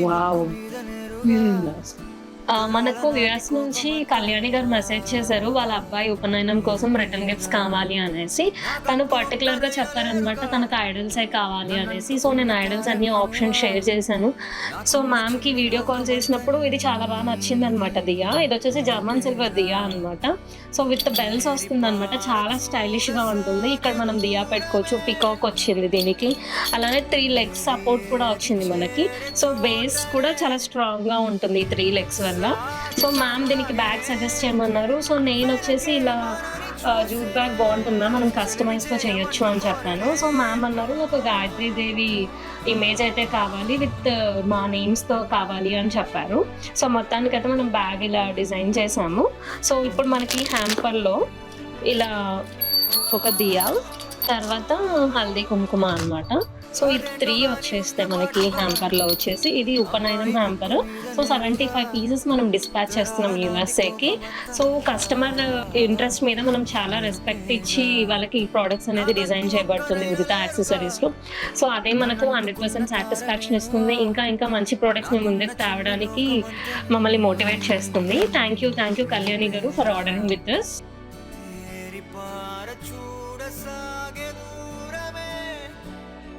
Wow! Nice. మనకు US నుంచి కళ్యాణి గారు మెసేజ్ చేశారు. వాళ్ళ అబ్బాయి ఉపనయనం కోసం రిటర్న్ గిఫ్ట్స్ కావాలి అనేసి. తను పర్టిక్యులర్‌గా చెప్పారనమాట. తనకు ఐడల్సే కావాలి అనేసి. సో, నేను ఐడల్స్ అన్ని ఆప్షన్స్ షేర్ చేశాను. సో, మ్యామ్‌కి వీడియో కాల్ చేసినప్పుడు ఇది చాలా బాగా నచ్చిందనమాట దియా. ఇదొచ్చేసి జర్మన్ సిల్వర్ దియా అనమాట. సో, విత్ బెల్స్ వస్తుందనమాట. చాలా స్టైలిష్‌గా ఉంటుంది. ఇక్కడ మనం దియా పెట్టుకోవచ్చు. పికాక్ వచ్చింది దీనికి. అలానే 3 లెగ్స్ సపోర్ట్ కూడా వచ్చింది మనకి. సో, బేస్ కూడా చాలా స్ట్రాంగ్‌గా ఉంటుంది ఈ 3 లెగ్స్ వల్ల. సో, మ్యామ్ దీనికి బ్యాగ్ సజెస్ట్ చేయమన్నారు. సో, నేనొచ్చేసి ఇలా జూట్ బ్యాగ్ బావుంటుందా? మనం కస్టమైజ్‌తో చేయొచ్చు అని చెప్పాను. సో, మ్యామ్ అన్నారు ఒక గాయత్రి దేవి ఇమేజ్ అయితే కావాలి విత్ మా నేమ్స్‌తో కావాలి అని చెప్పారు. సో, మొత్తానికైతే మనం బ్యాగ్ ఇలా డిజైన్ చేసాము. సో, ఇప్పుడు మనకి హ్యాంపర్‌లో ఇలా ఒక దియా, తర్వాత హల్దీ కుంకుమ అనమాట. సో, ఈ 3 వచ్చేస్తాయి మనకి హ్యాంపర్‌లో వచ్చేసి. ఇది ఉపనయనం హ్యాంపర్. సో, 75 పీసెస్ మనం డిస్పాచ్ చేస్తున్నాం యూఎస్ఏకి. సో, కస్టమర్ ఇంట్రెస్ట్ మీద మనం చాలా రెస్పెక్ట్ ఇచ్చి వాళ్ళకి ప్రొడక్ట్స్ అనేది డిజైన్ చేయబడుతుంది ఉదిత యాక్సెసరీస్‌లో. సో, అదే మనకు 100% సాటిస్ఫాక్షన్ ఇస్తుంది. ఇంకా మంచి ప్రొడక్ట్స్‌ని ముందుకు తేవడానికి మమ్మల్ని మోటివేట్ చేస్తుంది. థ్యాంక్ యూ కళ్యాణి గారు ఫర్ ఆర్డరింగ్ విత్ అస్.